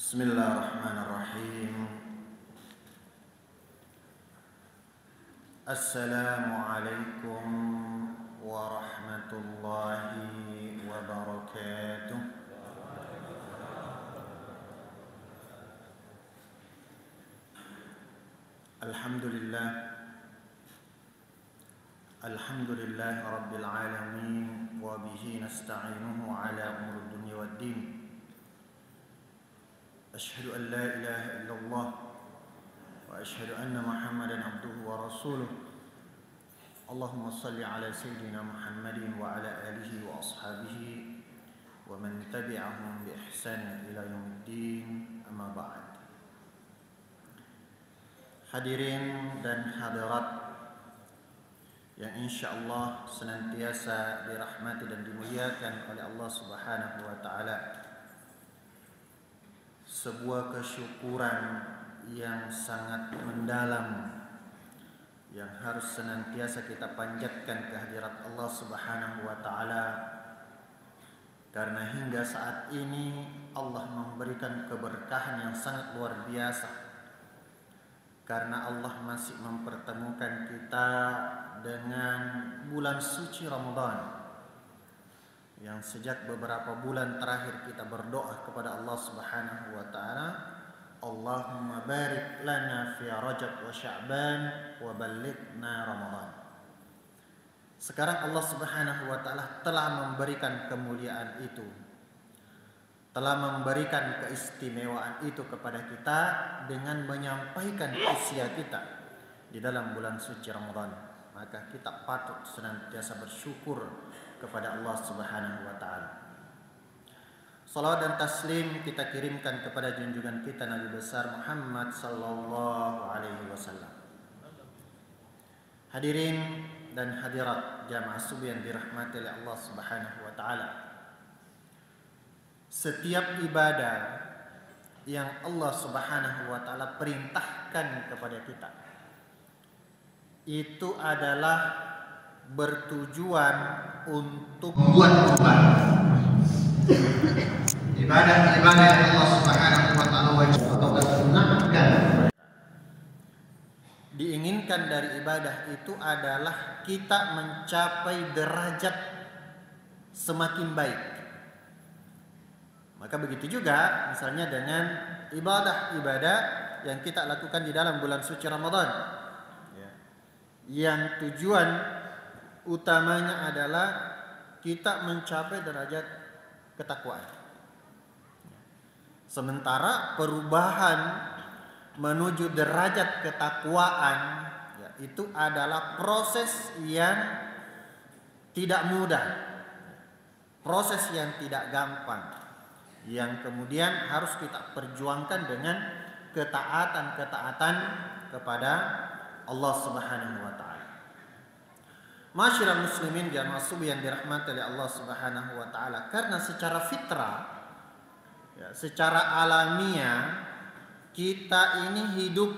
Bismillahirrahmanirrahim. Assalamualaikum warahmatullahi wabarakatuh. Alhamdulillah. Alhamdulillah rabbil alamin wa bihi nasta'inuhu ala umuri dunya waddin. أشهد أن لا إله إلا الله وأشهد أن محمدا عبده ورسوله اللهم صل على سيدنا محمد وعلى آله وأصحابه ومن تبعهم بإحسان إلى يوم الدين أما بعد. Hadirin dan hadirat yang insyaallah senantiasa dirahmati dan dimuliakan oleh Allah Subhanahu wa taala. Sebuah kesyukuran yang sangat mendalam yang harus senantiasa kita panjatkan kehadirat Allah Subhanahu wa taala, karena hingga saat ini Allah memberikan keberkahan yang sangat luar biasa, karena Allah masih mempertemukan kita dengan bulan suci Ramadan yang sejak beberapa bulan terakhir kita berdoa kepada Allah Subhanahu wa taala, Allahumma barik lana fi Rajab wa Sya'ban wa ballighna Ramadan. Sekarang Allah Subhanahu wa taala telah memberikan kemuliaan itu, telah memberikan keistimewaan itu kepada kita dengan menyampaikan usia kita di dalam bulan suci Ramadan. Maka kita patut senantiasa bersyukur kepada Allah Subhanahu wa taala. Salawat dan taslim kita kirimkan kepada junjungan kita Nabi besar Muhammad sallallahu alaihi wasallam. Hadirin dan hadirat jamaah subuh yang dirahmati oleh Allah Subhanahu wa taala. Setiap ibadah yang Allah Subhanahu wa taala perintahkan kepada kita itu adalah bertujuan untuk membuat perubahan. Ibadah-ibadah yang Allah Subhanahu wa taala wajib atau sunnahkan, diinginkan dari ibadah itu adalah kita mencapai derajat semakin baik. Maka begitu juga misalnya dengan ibadah-ibadah yang kita lakukan di dalam bulan suci Ramadan, yang tujuan utamanya adalah kita mencapai derajat ketakwaan. Sementara perubahan menuju derajat ketakwaan itu adalah proses yang tidak mudah, proses yang tidak gampang, yang kemudian harus kita perjuangkan dengan ketaatan-ketaatan kepada Allah Subhanahu wa taala. Masyiral muslimin jamaah subuh yang dirahmati oleh Allah Subhanahu wa taala, karena secara fitrah, secara alamiah kita ini hidup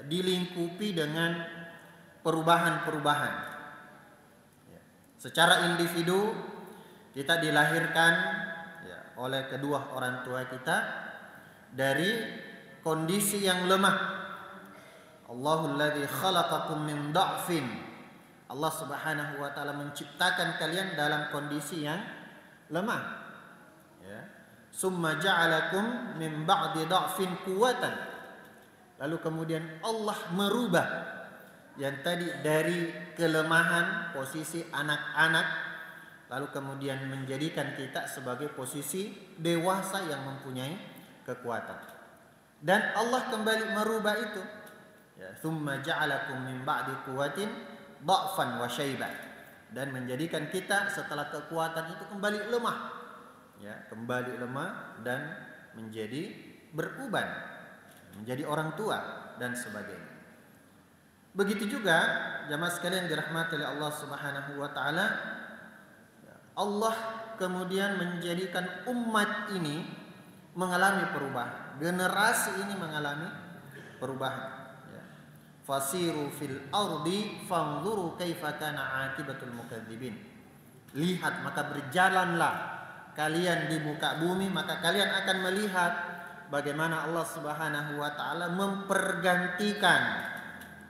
dilingkupi dengan perubahan-perubahan. Secara individu kita dilahirkan oleh kedua orang tua kita dari kondisi yang lemah. Allahul ladzi khalaqakum min dha'fin. Allah Subhanahu wa taala menciptakan kalian dalam kondisi yang lemah. Summa ja'alakum min ba'di dha'fin quwwatan. Lalu kemudian Allah merubah yang tadi dari kelemahan posisi anak-anak, lalu kemudian menjadikan kita sebagai posisi dewasa yang mempunyai kekuatan. Dan Allah kembali merubah itu. Summa ja'alakum min ba'di quwwatin dha'fan wa syaiban, dan menjadikan kita setelah kekuatan itu kembali lemah, kembali lemah dan menjadi beruban, menjadi orang tua dan sebagainya. Begitu juga jamaah sekalian dirahmati oleh Allah Subhanahu wa taala, Allah kemudian menjadikan umat ini mengalami perubahan, generasi ini mengalami perubahan. Fasiru fil ardi fanzuru kaifa kana aqibatul mukadzibin. Lihat, maka berjalanlah kalian di muka bumi, maka kalian akan melihat bagaimana Allah Subhanahu wa taala mempergantikan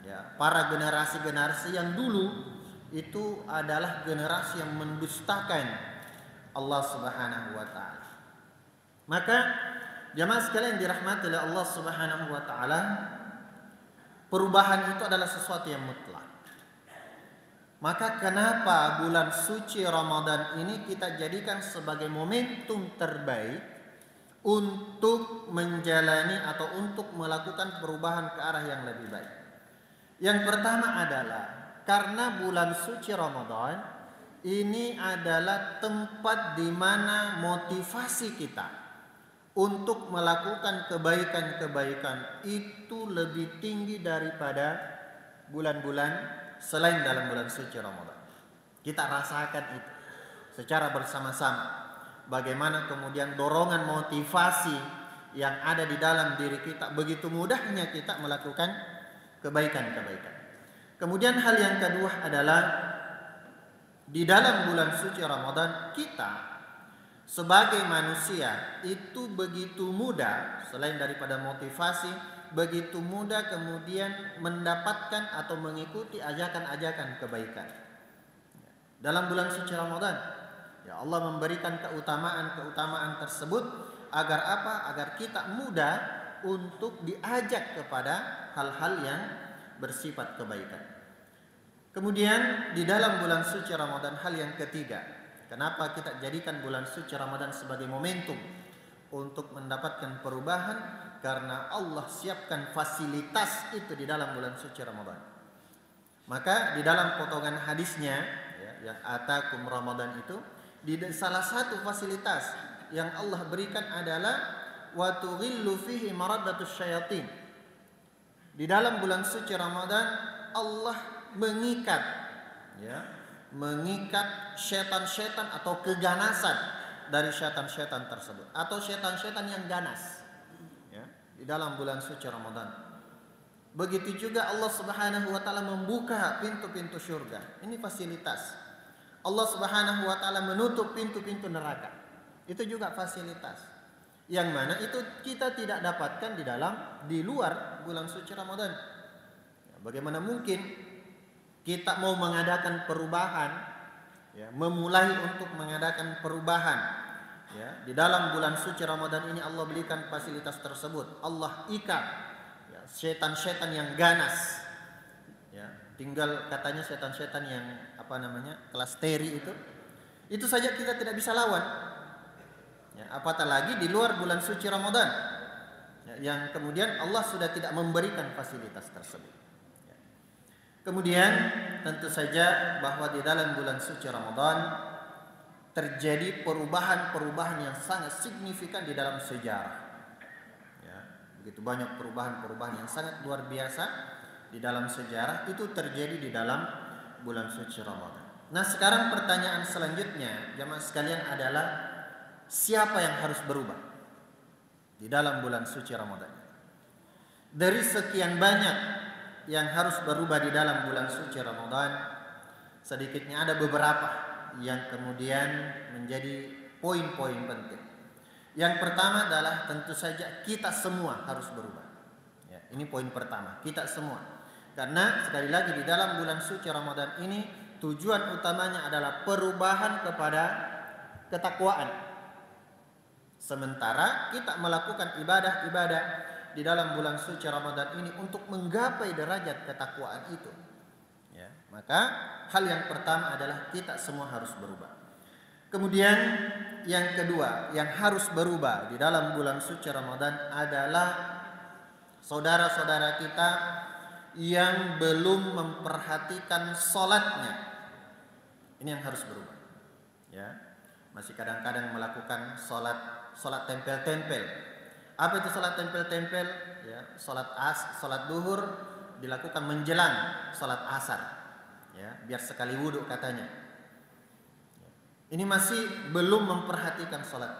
ya para generasi-generasi yang dulu itu adalah generasi yang mendustakan Allah Subhanahu wa taala. Maka jamaah sekalian dirahmati oleh Allah Subhanahu wa taala, perubahan itu adalah sesuatu yang mutlak. Maka kenapa bulan suci Ramadan ini kita jadikan sebagai momentum terbaik untuk menjalani atau untuk melakukan perubahan ke arah yang lebih baik. Yang pertama adalah karena bulan suci Ramadan ini adalah tempat di mana motivasi kita untuk melakukan kebaikan-kebaikan itu lebih tinggi daripada bulan-bulan selain dalam bulan suci Ramadan. Kita rasakan itu secara bersama-sama. Bagaimana kemudian dorongan motivasi yang ada di dalam diri kita, begitu mudahnya kita melakukan kebaikan-kebaikan. Kemudian hal yang kedua adalah di dalam bulan suci Ramadan kita sebagai manusia itu begitu mudah, selain daripada motivasi, begitu mudah kemudian mendapatkan atau mengikuti ajakan-ajakan kebaikan. Dalam bulan suci Ramadan, ya Allah memberikan keutamaan-keutamaan tersebut agar apa? Agar kita mudah untuk diajak kepada hal-hal yang bersifat kebaikan. Kemudian di dalam bulan suci Ramadan hal yang ketiga, kenapa kita jadikan bulan suci Ramadan sebagai momentum untuk mendapatkan perubahan? Karena Allah siapkan fasilitas itu di dalam bulan suci Ramadan. Maka di dalam potongan hadisnya ya, yang atakum Ramadan itu, di salah satu fasilitas yang Allah berikan adalah wa tughillu fihi maraddatus syayatin. Di dalam bulan suci Ramadan Allah mengikat ya, mengikat setan-setan atau keganasan dari setan-setan tersebut atau setan-setan yang ganas ya, di dalam bulan suci Ramadan. Begitu juga Allah Subhanahu wa taala membuka pintu-pintu surga. Ini fasilitas. Allah Subhanahu wa taala menutup pintu-pintu neraka. Itu juga fasilitas. Yang mana itu kita tidak dapatkan di luar bulan suci Ramadan. Ya, bagaimana mungkin kita mau mengadakan perubahan ya, memulai untuk mengadakan perubahan ya, di dalam bulan suci Ramadan ini Allah berikan fasilitas tersebut. Allah ikat ya, setan-setan yang ganas ya, tinggal katanya setan-setan yang kelas teri itu saja kita tidak bisa lawan ya, apatah lagi di luar bulan suci Ramadan ya, yang kemudian Allah sudah tidak memberikan fasilitas tersebut. Kemudian tentu saja bahwa di dalam bulan suci Ramadan terjadi perubahan-perubahan yang sangat signifikan di dalam sejarah. Ya, begitu banyak perubahan-perubahan yang sangat luar biasa di dalam sejarah itu terjadi di dalam bulan suci Ramadan. Nah, sekarang pertanyaan selanjutnya jamaah sekalian adalah siapa yang harus berubah di dalam bulan suci Ramadan? Dari sekian banyak yang harus berubah di dalam bulan suci Ramadan, sedikitnya ada beberapa yang kemudian menjadi poin-poin penting. Yang pertama adalah tentu saja kita semua harus berubah. Ya, ini poin pertama, kita semua. Karena sekali lagi di dalam bulan suci Ramadan ini tujuan utamanya adalah perubahan kepada ketakwaan. Sementara kita melakukan ibadah-ibadah di dalam bulan suci Ramadan ini untuk menggapai derajat ketakwaan itu ya, maka hal yang pertama adalah kita semua harus berubah. Kemudian yang kedua yang harus berubah di dalam bulan suci Ramadan adalah saudara-saudara kita yang belum memperhatikan sholatnya. Ini yang harus berubah ya, masih kadang-kadang melakukan sholat tempel-tempel. Apa itu salat tempel-tempel? Ya, salat duhur dilakukan menjelang salat asar. Ya, biar sekali wudhu katanya. Ini masih belum memperhatikan salat.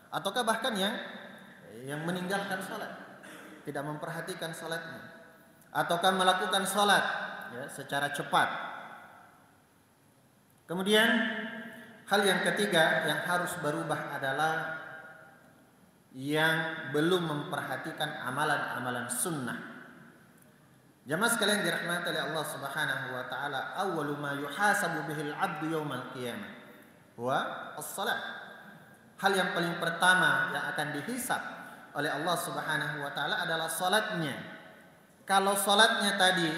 Ataukah bahkan yang meninggalkan salat, tidak memperhatikan salatnya. Ataukah melakukan salat ya, secara cepat. Kemudian hal yang ketiga yang harus berubah adalah yang belum memperhatikan amalan-amalan sunnah. Jamaah sekalian dirahmati oleh Allah Subhanahu wa taala, awwalu ma yuhasabu bihil 'abdu yaumal qiyamah wa as-salat. Hal yang paling pertama yang akan dihisab oleh Allah Subhanahu wa taala adalah salatnya. Kalau salatnya tadi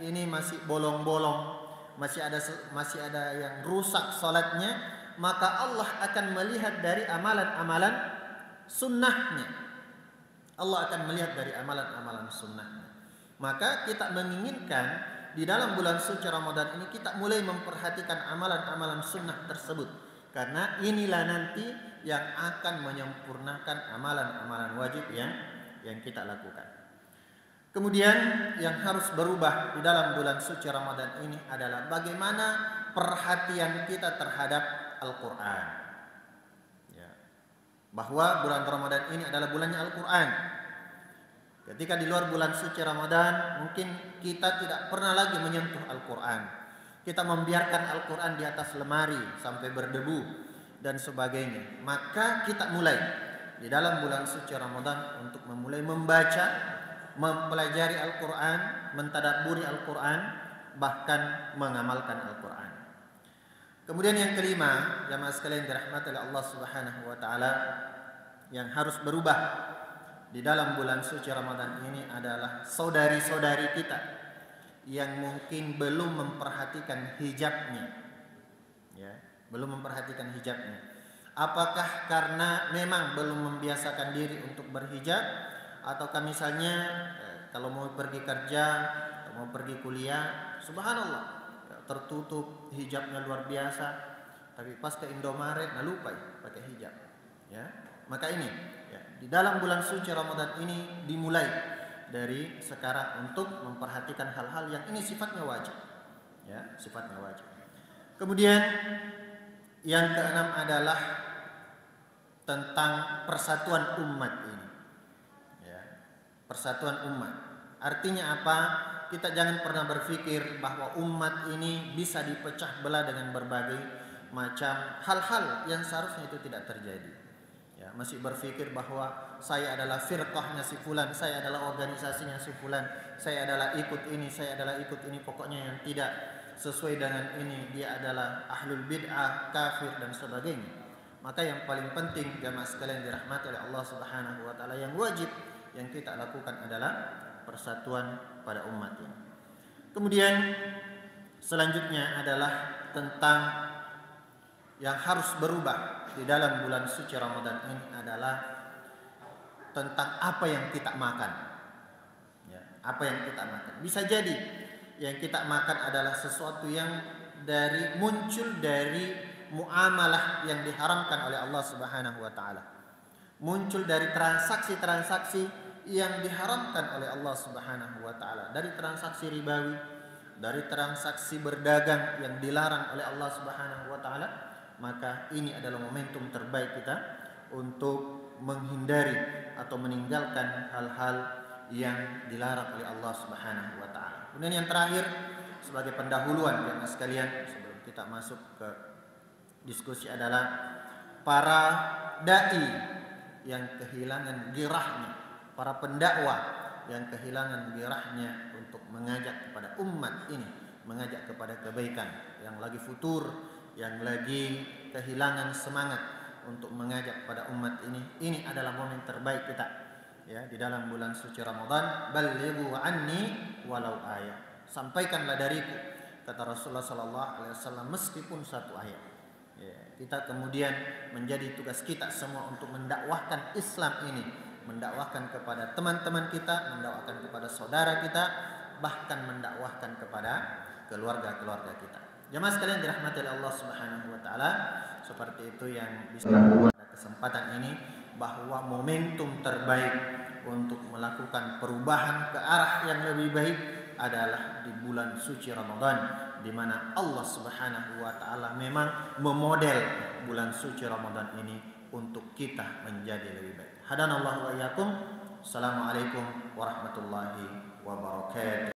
ini masih bolong-bolong, masih ada yang rusak salatnya, maka Allah akan melihat dari amalan-amalan sunnahnya. Allah akan melihat dari amalan-amalan sunnahnya. Maka kita menginginkan di dalam bulan suci Ramadan ini kita mulai memperhatikan amalan-amalan sunnah tersebut, karena inilah nanti yang akan menyempurnakan amalan-amalan wajib yang kita lakukan. Kemudian yang harus berubah di dalam bulan suci Ramadan ini adalah bagaimana perhatian kita terhadap Al-Quran. Ya. Bahwa bulan Ramadan ini adalah bulannya Al-Quran. Ketika di luar bulan suci Ramadan, mungkin kita tidak pernah lagi menyentuh Al-Quran. Kita membiarkan Al-Quran di atas lemari sampai berdebu dan sebagainya. Maka kita mulai di dalam bulan suci Ramadan untuk memulai membaca, mempelajari Al-Quran, mentadabburi Al-Quran, bahkan mengamalkan Al-Quran. Kemudian yang kelima, jamaah sekalian dirahmati oleh Allah Subhanahu wa taala, yang harus berubah di dalam bulan suci Ramadan ini adalah saudari-saudari kita yang mungkin belum memperhatikan hijabnya. Ya, belum memperhatikan hijabnya. Apakah karena memang belum membiasakan diri untuk berhijab, ataukah misalnya kalau mau pergi kerja atau mau pergi kuliah, subhanallah, tertutup hijabnya luar biasa, tapi pas ke Indomaret lupa pakai hijab. Ya, maka ini ya, di dalam bulan suci Ramadan ini dimulai dari sekarang untuk memperhatikan hal-hal yang ini sifatnya wajib. Ya, sifatnya wajib. Kemudian yang keenam adalah tentang persatuan umat ini. Ya, persatuan umat. Artinya apa? Kita jangan pernah berpikir bahwa umat ini bisa dipecah belah dengan berbagai macam hal-hal yang seharusnya itu tidak terjadi. Ya, masih berpikir bahwa saya adalah firqahnya si fulan, saya adalah organisasinya si fulan, saya adalah ikut ini, saya adalah ikut ini, pokoknya yang tidak sesuai dengan ini dia adalah ahlul bid'ah, kafir dan sebagainya. Maka yang paling penting jamaah sekalian dirahmati oleh Allah Subhanahu wa taala, yang wajib yang kita lakukan adalah persatuan pada umat ini. Kemudian selanjutnya adalah tentang yang harus berubah di dalam bulan suci Ramadan ini adalah tentang apa yang kita makan. Ya, apa yang kita makan. Bisa jadi yang kita makan adalah sesuatu yang muncul dari muamalah yang diharamkan oleh Allah Subhanahu wa taala. Muncul dari transaksi-transaksi yang diharamkan oleh Allah Subhanahu wa taala, dari transaksi ribawi, dari transaksi berdagang yang dilarang oleh Allah Subhanahu wa taala. Maka ini adalah momentum terbaik kita untuk menghindari atau meninggalkan hal-hal yang dilarang oleh Allah Subhanahu wa taala. Kemudian yang terakhir sebagai pendahuluan jemaah sekalian sebelum kita masuk ke diskusi adalah para dai yang kehilangan girahnya, para pendakwah yang kehilangan girahnya untuk mengajak kepada umat ini, mengajak kepada kebaikan, yang lagi futur, yang lagi kehilangan semangat untuk mengajak pada umat ini. Ini adalah momen terbaik kita ya di dalam bulan suci Ramadan. Ballighu anni walau ayat, sampaikanlah dariku, kata Rasulullah sallallahu alaihi wasallam, meskipun satu ayat. Ya, kita kemudian menjadi tugas kita semua untuk mendakwahkan Islam ini, mendakwahkan kepada teman-teman kita, mendakwahkan kepada saudara kita, bahkan mendakwahkan kepada keluarga-keluarga kita. Jemaah sekalian dirahmati oleh Allah Subhanahu wa taala, seperti itu yang bisa dilakukan pada kesempatan ini, bahwa momentum terbaik untuk melakukan perubahan ke arah yang lebih baik adalah di bulan suci Ramadan, di mana Allah Subhanahu wa taala memang memodel bulan suci Ramadan ini untuk kita menjadi lebih baik. Hadanallahu wa iyyakum. Assalamualaikum warahmatullahi wabarakatuh.